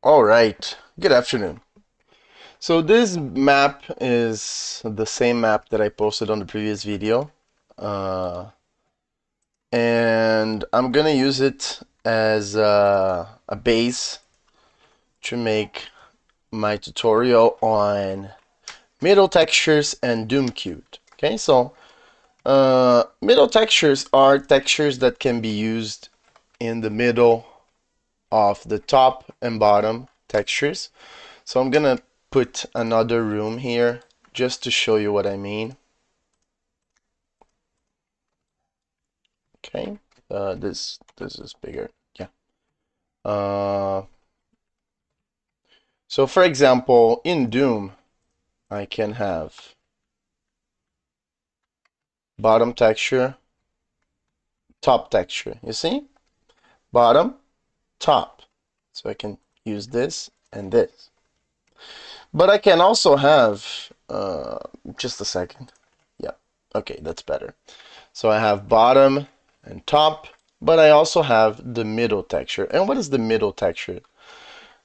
All right, good afternoon. So this map is the same map that I posted on the previous video. Uh, and I'm gonna use it as a base to make my tutorial on middle textures and Doom Cubed. Okay, so middle textures are textures that can be used in the middle of the top and bottom textures. So I'm gonna put another room here just to show you what I mean. Okay, this is bigger. Yeah. Uh, so for example, in Doom, I can have bottom texture, top texture. You see, bottom, top. So I can use this and this. But I can also have just a second. Yeah. Okay, that's better. So I have bottom and top, but I also have the middle texture. And what is the middle texture?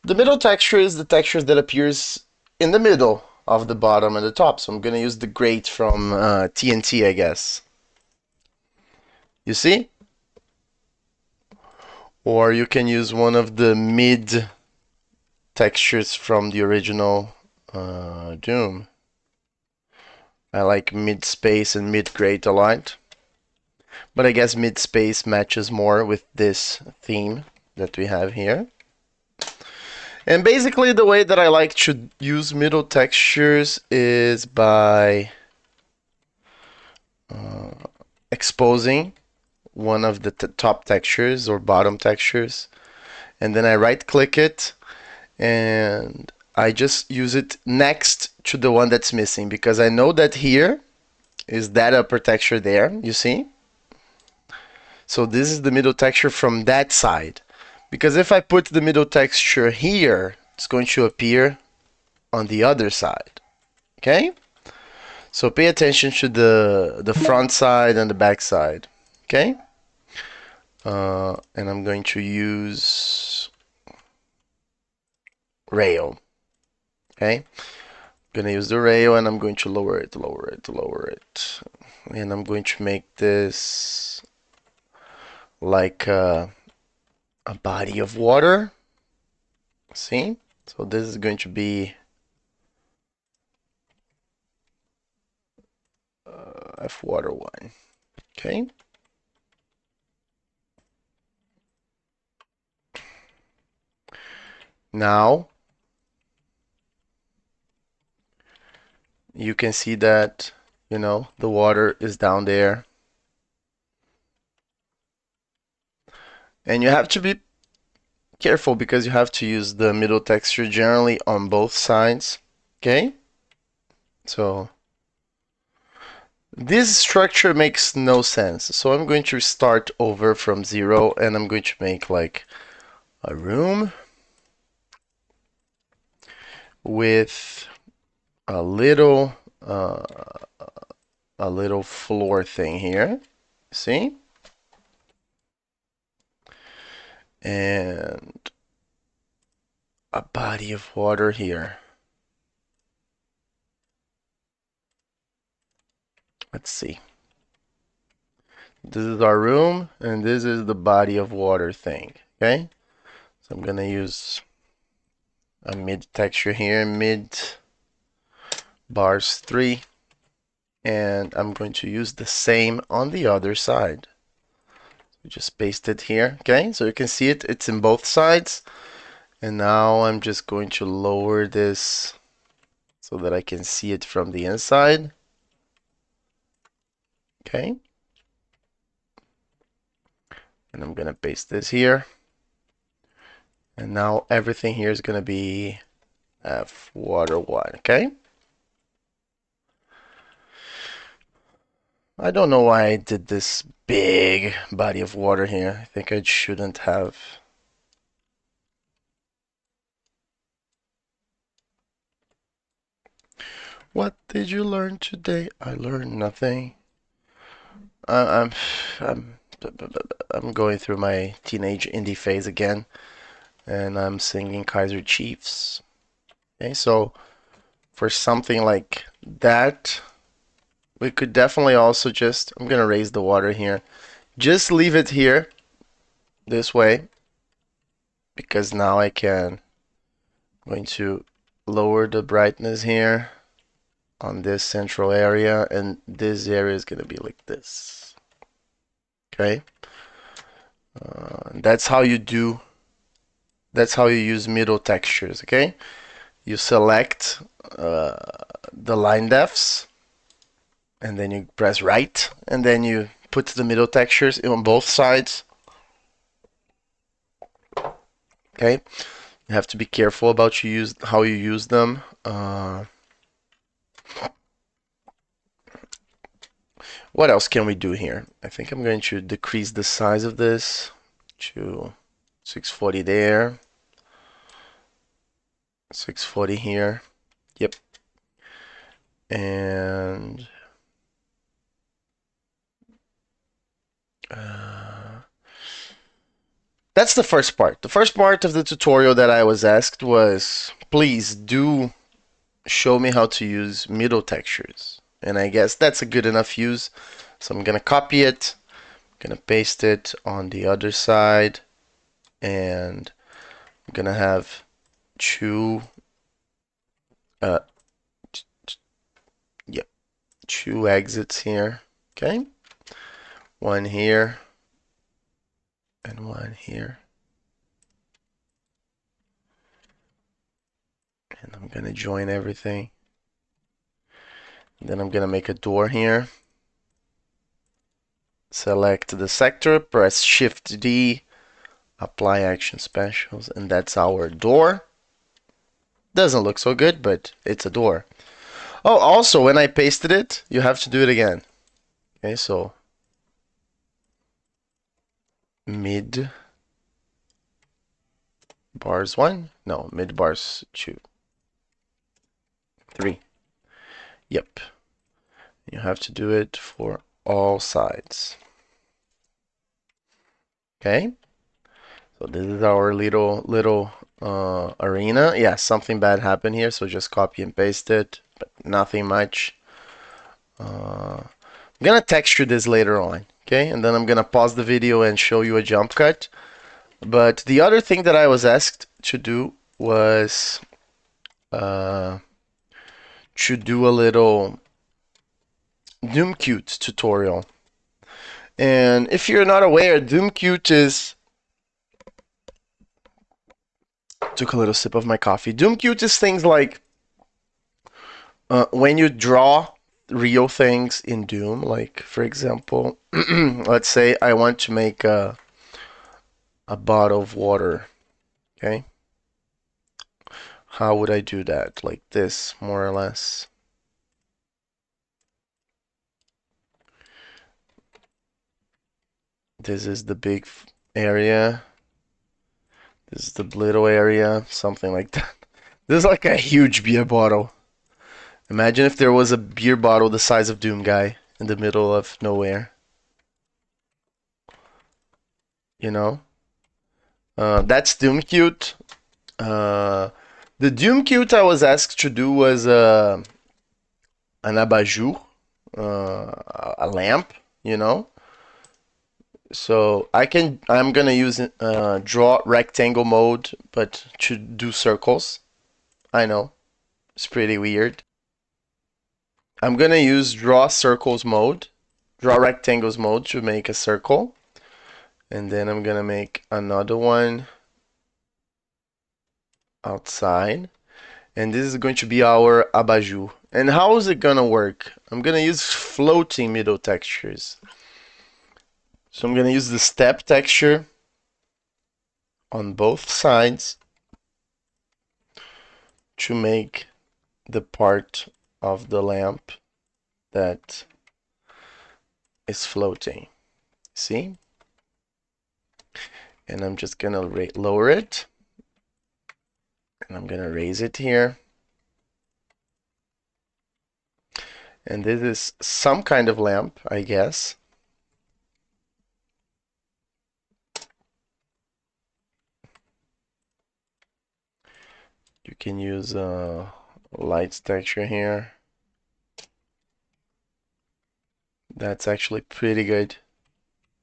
The middle texture is the texture that appears in the middle of the bottom and the top. So I'm going to use the grate from TNT, I guess. You see? Or you can use one of the mid textures from the original Doom. I like mid space and mid grate a lot. But I guess mid space matches more with this theme that we have here. And basically the way that I like to use middle textures is by exposing one of the top textures or bottom textures, and then I right click it and I just use it next to the one that's missing, because I know that here is that upper texture there, you see? So this is the middle texture from that side. Because if I put the middle texture here, it's going to appear on the other side. Okay? So pay attention to the front side and the back side. Okay? And I'm going to use rail. Okay? I'm gonna use the rail and I'm going to lower it, lower it, lower it. And I'm going to make this like a body of water. See? So this is going to be F water 1. Okay? Now you can see that, the water is down there. And you have to be careful because you have to use the middle texture generally on both sides. Okay? So this structure makes no sense. So I'm going to start over from 0 and I'm going to make like a room with a little floor thing here. See? And a body of water here. Let's see. This is our room, and this is the body of water thing. Okay? So I'm gonna use a mid texture here, mid bars 3, and I'm going to use the same on the other side. So just paste it here. Okay? So you can see it's in both sides. And now I'm just going to lower this so that I can see it from the inside. Okay. And I'm going to paste this here. And now everything here is going to be F water 1. Okay. I don't know why I did this big body of water here. I think I shouldn't have. What did you learn today? I learned nothing. I'm I'm going through my teenage indie phase again. and I'm singing Kaiser Chiefs. Okay, so for something like that, we could definitely also just, I'm gonna raise the water here. Just leave it here this way, because now I can, I'm going to lower the brightness here on this central area, and this area is gonna be like this. Okay, that's how you do, that's how you use middle textures. Okay, you select the line depths, and then you press right, and then you put the middle textures on both sides. Okay, you have to be careful about how you use them. What else can we do here? I think I'm going to decrease the size of this to 640 there, 640 here. Yep. And that's the first part. The first part of the tutorial that I was asked was, please do show me how to use middle textures. And I guess that's a good enough use. So I'm gonna copy it, I'm gonna paste it on the other side, and I'm gonna have two yep, two exits here. Okay, one here and one here. And I'm gonna join everything. And then I'm gonna make a door here. Select the sector, press Shift D, apply action specials, and that's our door. Doesn't look so good, but it's a door. Oh, also, when I pasted it, you have to do it again. Okay, so mid bars 1, no, mid bars 2, 3. Yep. You have to do it for all sides. Okay. So this is our little arena. Yeah, something bad happened here, so just copy and paste it, but nothing much. I'm gonna texture this later on, okay? And then I'm gonna pause the video and show you a jump cut. But the other thing that I was asked to do was to do a little Doomcute tutorial. And if you're not aware, Doomcute is... Took a little sip of my coffee. Doomcute is things like when you draw real things in Doom, like for example, let's say I want to make a bottle of water, okay? How would I do that? Like this, more or less. This is the big area. This is the little area, something like that. This is like a huge beer bottle. Imagine if there was a beer bottle the size of Doom Guy in the middle of nowhere. You know? That's Doomcute. The Doomcute I was asked to do was an abat-jour, a lamp, you know? So I'm gonna use draw rectangle mode, but to do circles. I know, it's pretty weird. I'm gonna use draw circles mode, draw rectangles mode to make a circle. And then I'm gonna make another one outside. And this is going to be our abat-jour. And how is it gonna work? I'm gonna use floating middle textures. So I'm gonna use the step texture on both sides to make the part of the lamp that is floating. See? And I'm just gonna lower it. And I'm gonna raise it here. And this is some kind of lamp, I guess. You can use lights texture here. That's actually pretty good.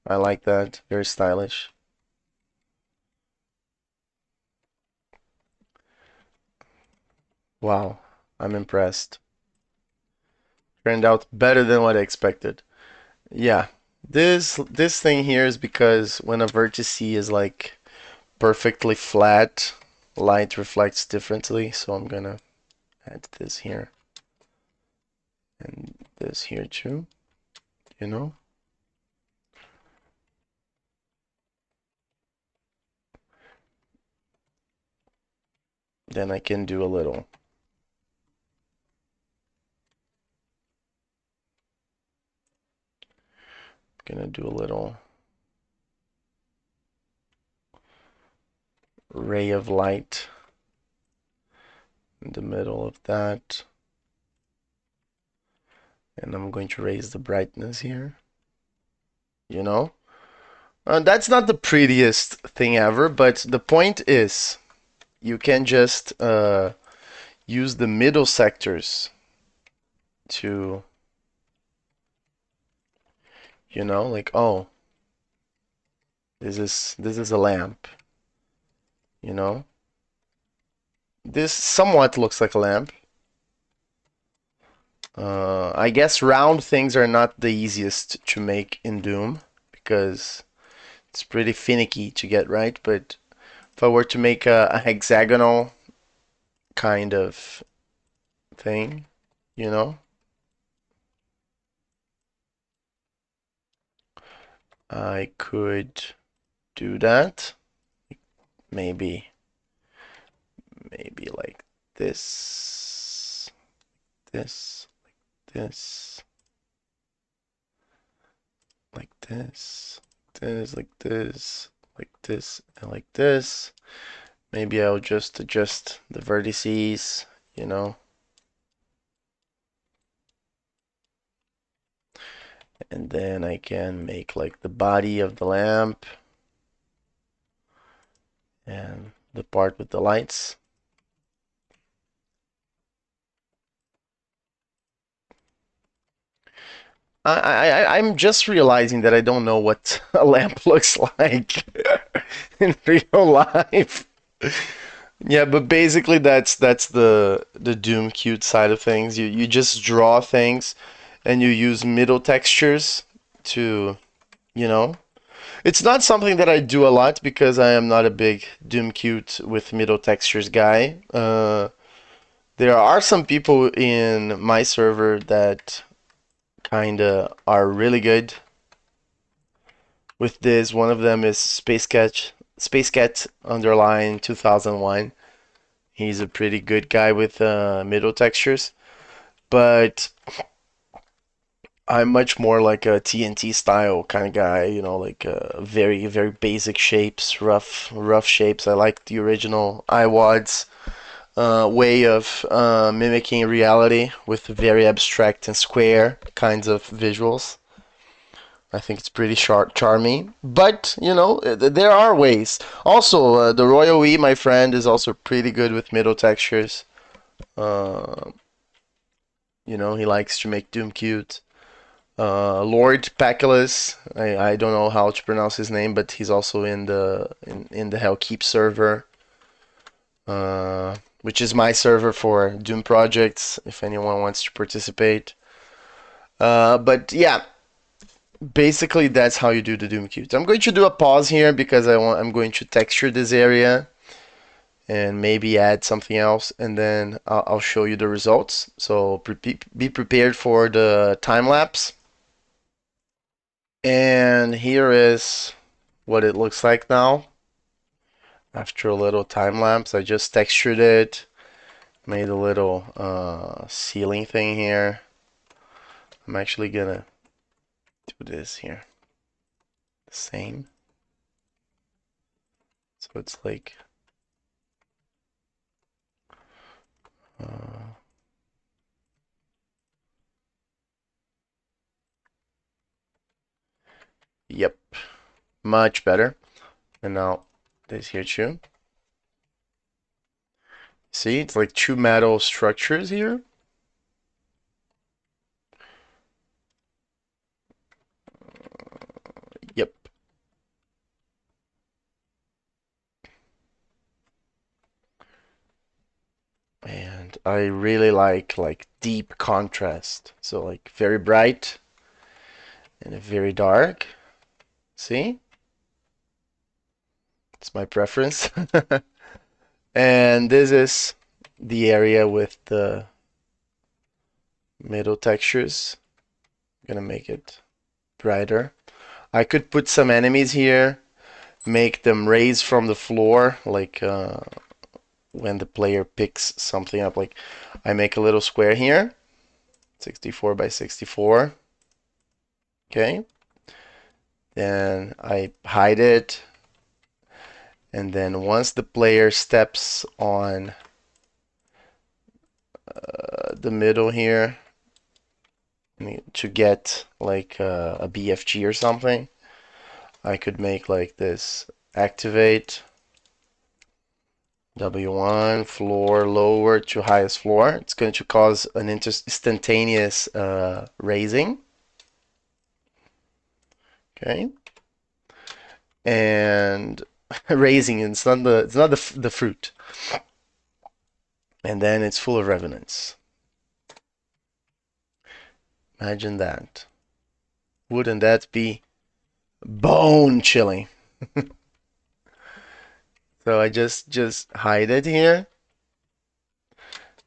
I like that. Very stylish. Wow, I'm impressed. Turned out better than what I expected. Yeah, this thing here is because when a vertex is like perfectly flat, light reflects differently. So I'm gonna add this here and this here too, you know? Then I can do a little. Gonna do a little ray of light in the middle of that. And I'm going to raise the brightness here, you know? That's not the prettiest thing ever, but the point is you can just use the middle sectors to, you know, like, oh, this is a lamp, you know? This somewhat looks like a lamp. I guess round things are not the easiest to make in Doom because it's pretty finicky to get right, but if I were to make a hexagonal kind of thing, you know, I could do that. Maybe like this, this, like like this, and like this. Maybe I'll just adjust the vertices, you know. And then I can make like the body of the lamp and the part with the lights. I'm just realizing that I don't know what a lamp looks like in real life. Yeah, but basically that's the Doom cute side of things. You just draw things and you use middle textures to, you know. It's not something that I do a lot because I am not a big Doom cute with middle textures guy. There are some people in my server that kinda are really good with this. One of them is Space Cat underline 2001. He's a pretty good guy with middle textures, but I'm much more like a TNT style kind of guy, you know, like very very basic shapes, rough shapes. I like the original iWads way of mimicking reality with very abstract and square kinds of visuals. I think it's pretty charming, but you know there are ways. Also, the Royal E, my friend, is also pretty good with middle textures. Uh, you know, he likes to make Doom cute. Lord Paculus, I don't know how to pronounce his name, but he's also in the Hellkeep server, which is my server for Doom projects. If anyone wants to participate, but yeah, basically that's how you do the Doom cute. I'm going to do a pause here because I'm going to texture this area and maybe add something else, and then I'll show you the results. So be prepared for the time lapse. And here is what it looks like now. After a little time lapse, I just textured it, made a little ceiling thing here. I'm actually gonna do this here. The same. So it's like uh, yep, much better. And now this here too. See, it's like two metal structures here. Yep. And I really like deep contrast. So like very bright and very dark. See? It's my preference. And this is the area with the middle textures. I'm gonna make it brighter. I could put some enemies here, make them raise from the floor, like when the player picks something up. Like I make a little square here, 64 by 64. Okay. Then I hide it. And then once the player steps on the middle here to get like a BFG or something, I could make like this: activate W1 floor lower to highest floor. It's going to cause an instantaneous raising. Okay, and raising, it's not the fruit, and then it's full of revenants. Imagine that. Wouldn't that be bone chilling? So I just hide it here,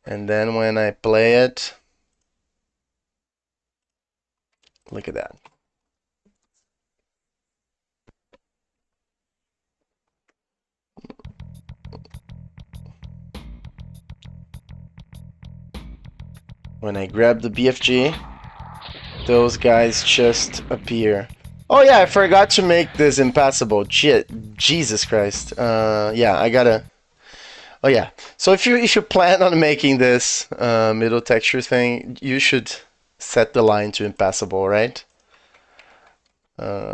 and then when I play it, look at that. When I grab the BFG, those guys just appear. Oh yeah, I forgot to make this impassable. Shit, Jesus Christ. Yeah, I gotta. Oh yeah. So if you plan on making this middle texture thing, you should set the line to impassable, right?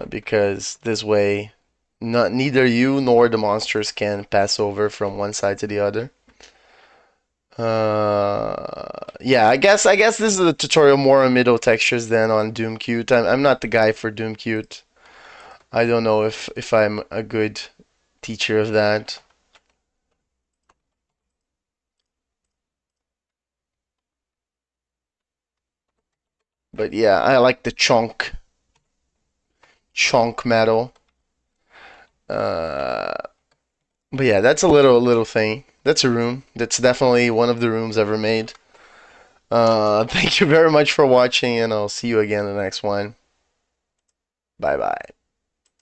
Because this way, neither you nor the monsters can pass over from one side to the other. Yeah, I guess this is a tutorial more on middle textures than on Doomcute. I'm not the guy for Doomcute. I don't know if I'm a good teacher of that. But yeah, I like the chunk metal. But yeah, that's a little thing. That's a room. That's definitely one of the rooms ever made. Thank you very much for watching, and I'll see you again in the next one. Bye bye.